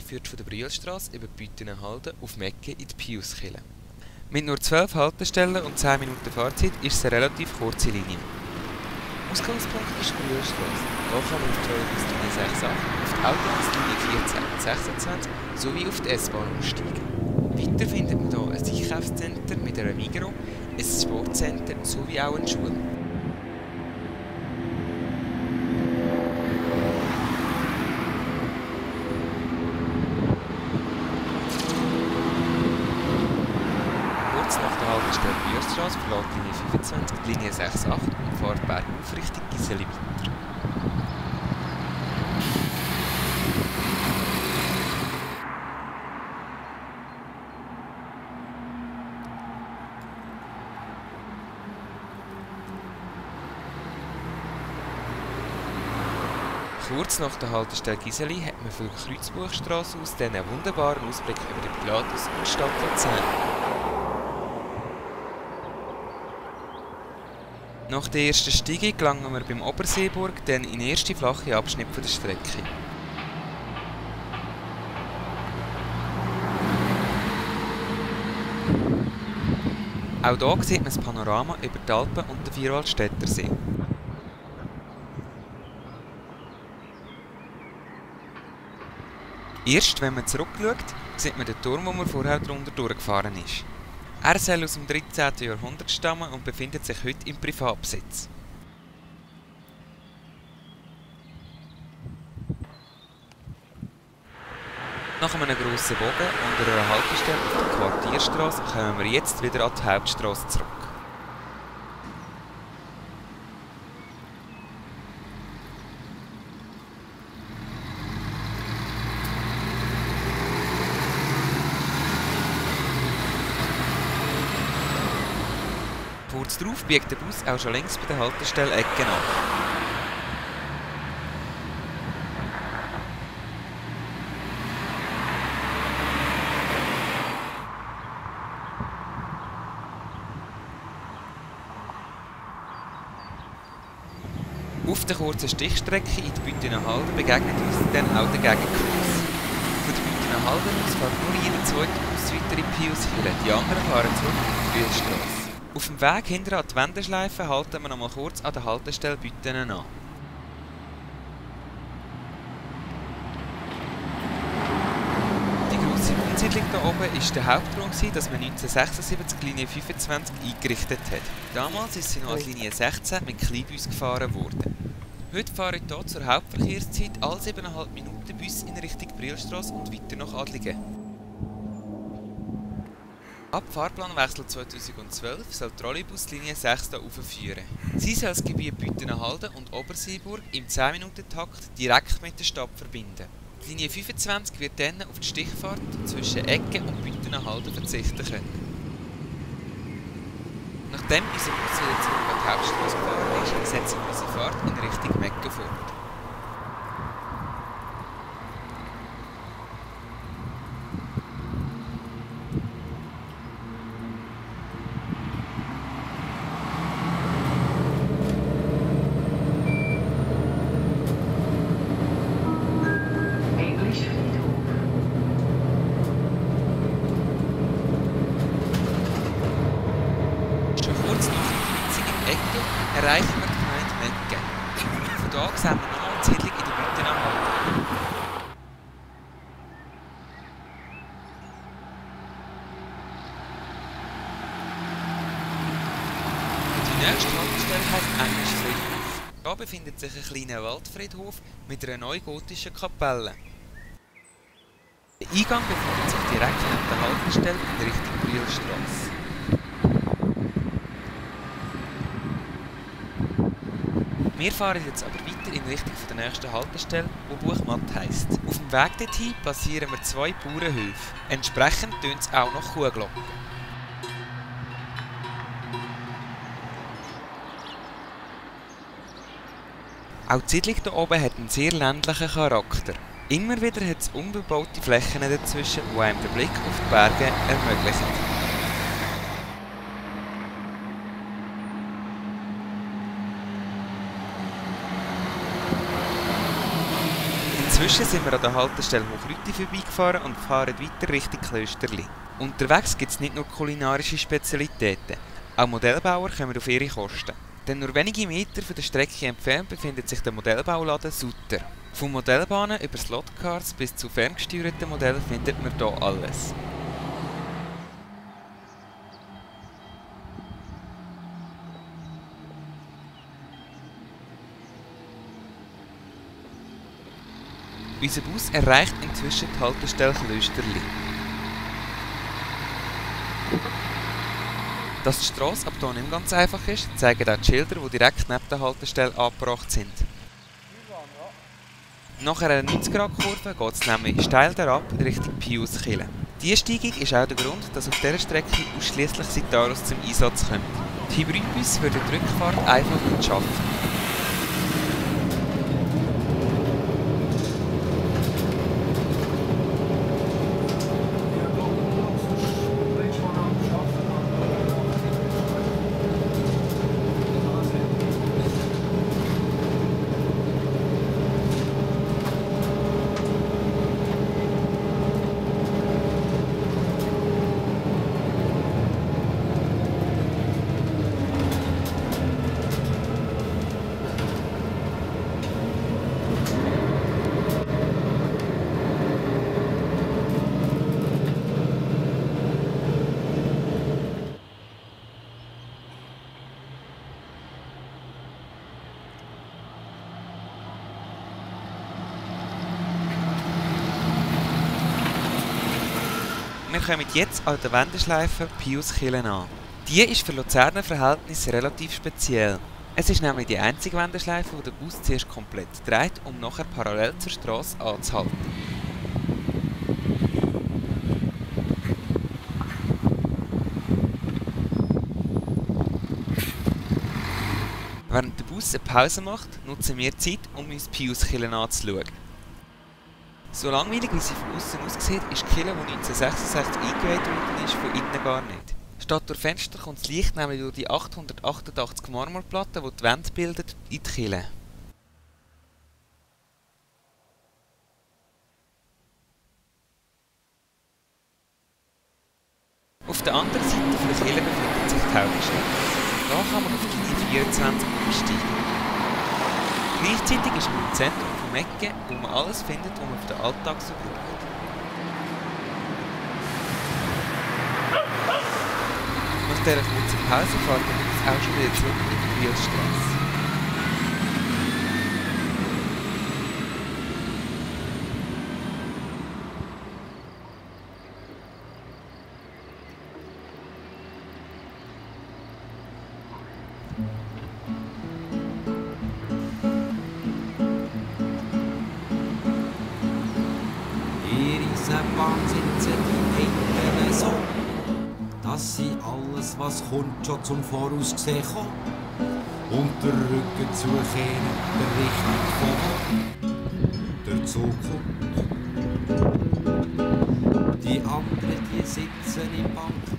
führt von der Brielstrasse über die Bütenenhalde auf Mecke in die Piuskirche. Mit nur 12 Haltestellen und 10 Minuten Fahrzeit ist es eine relativ kurze Linie. Ausgangspunkt ist die Brielstrasse. Hier kann man auf die Trolleybuslinie 68, auf die Autobahnlinie 14 und 26 sowie auf die S-Bahn umsteigen. Weiter findet man hier ein Einkaufscenter mit einer Migros, ein Sportcenter sowie auch eine Schule. Kurz nach der Haltestelle Brielstrasse verlässt Linie 25 die Linie 68 und fährt bergauf Richtung Giseli weiter. Kurz nach der Haltestelle Giseli hat man von der Kreuzbuchstrasse aus dann einen wunderbaren Ausblick über den Pilatus und die Stadt Luzern. Nach der ersten Steigung gelangen wir beim Oberseeburg dann in den ersten flachen Abschnitt der Strecke. Auch hier sieht man das Panorama über die Alpen und den Vierwaldstättersee. Erst wenn man zurückschaut, sieht man den Turm, wo man vorher drunter durchgefahren ist. Er soll aus dem 13. Jahrhundert stammen und befindet sich heute im Privatbesitz. Nach einem grossen Bogen unter einer Haltestelle auf der Quartierstrasse kommen wir jetzt wieder an die Hauptstrasse zurück. Kurz darauf biegt der Bus auch schon längst bei der Haltestelle Eggen ab. Auf der kurzen Stichstrecke in die Bütenenhalde begegnet uns dann auch der Gegenkreuz. Von der Bütenenhalde aus fährt nur jeder zweite Bus weiter in Piuskirche, die anderen fahren zurück auf die Brielstrasse. Auf dem Weg hinter an die Wendeschleife halten wir noch mal kurz an der Haltestelle Büttenen an. Die grosse Wohnsiedlung hier oben war der Hauptgrund, dass man 1976 die Linie 25 eingerichtet hat. Damals ist sie noch als Linie 16 mit Kleinbus gefahren worden. Heute fahren hier zur Hauptverkehrszeit alle 7,5 Minuten Bus in Richtung Brielstrasse und weiter nach Adligen. Ab Fahrplanwechsel 2012 soll die Trolleybuslinie 6 hier aufführen. Sie soll das Gebiet Bütenenhalde und Oberseeburg im 10-Minuten-Takt direkt mit der Stadt verbinden. Die Linie 25 wird dann auf die Stichfahrt zwischen Eggen und Bütenenhalde verzichten können. Nachdem unser Bus wieder zurück an die Hauptstrasse gefahren ist, setzen wir unsere Fahrt in Richtung Mecke fort. Erreichen wir die Gemeinde Mecke. Von hier sehen wir nochmal die Siedlung in der Bütenenhalde. Die nächste Haltestelle heisst Englischfriedhof. Hier befindet sich ein kleiner Waldfriedhof mit einer neugotischen Kapelle. Der Eingang befindet sich direkt neben der Haltestelle in Richtung Brielstrasse. Wir fahren jetzt aber weiter in Richtung der nächsten Haltestelle, die Buchmatt heisst. Auf dem Weg dorthin passieren wir 2 Bauernhöfe. Entsprechend tönt es auch noch Kuhglocken. Auch die Siedlung hier oben hat einen sehr ländlichen Charakter. Immer wieder hat es unbebaute Flächen dazwischen, die einem den Blick auf die Berge ermöglichen. Inzwischen sind wir an der Haltestelle Hochrütti vorbeigefahren und fahren weiter Richtung Klösterli. Unterwegs gibt es nicht nur kulinarische Spezialitäten, auch Modellbauer kommen auf ihre Kosten. Denn nur wenige Meter von der Strecke entfernt befindet sich der Modellbauladen Sutter. Von Modellbahnen über Slotcars bis zu ferngesteuerten Modellen findet man hier alles. Unser Bus erreicht inzwischen die Haltestelle Klösterli. Dass die Strasse ab hier nicht ganz einfach ist, zeigen auch die Schilder, die direkt neben der Haltestelle angebracht sind. Nach einer 90-Grad-Kurve geht es nämlich steil herab Richtung Piuskirche. Diese Steigung ist auch der Grund, dass auf dieser Strecke ausschließlich Citaros zum Einsatz kommt. Die Hybridbus würden die Rückfahrt einfach nicht schaffen. Wir kommen jetzt an der Wendeschleife Piuskirche an. Die ist für Luzerner Verhältnisse relativ speziell. Es ist nämlich die einzige Wendeschleife, wo der Bus zuerst komplett dreht, um nachher parallel zur Strasse anzuhalten. Während der Bus eine Pause macht, nutzen wir Zeit, um uns Piuskirche anzuschauen. So langweilig wie sie von außen aussieht, ist die Kirche, die 1966 eingeweiht worden ist, von innen gar nicht. Statt durch Fenster kommt das Licht nämlich durch die 888 Marmorplatten, die die Wände bilden, in die Kirche. Auf der anderen Seite der Kirche befindet sich die Hauptstrasse. Da kann man auf die 24 umsteigen. Gleichzeitig ist man im Zentrum von Mecke, wo man alles findet, was man für den Alltag so braucht. Nach dieser kurzen Pause fährt der Bus auch schon wieder zurück in die Bielstrasse. Sitzen die Hinteren so, dass sie alles, was kommt, schon zum Voraus gesehen kommen. Und der Rücken zukehren, der Richtung von der Zug kommt. Die anderen, die sitzen im Bank.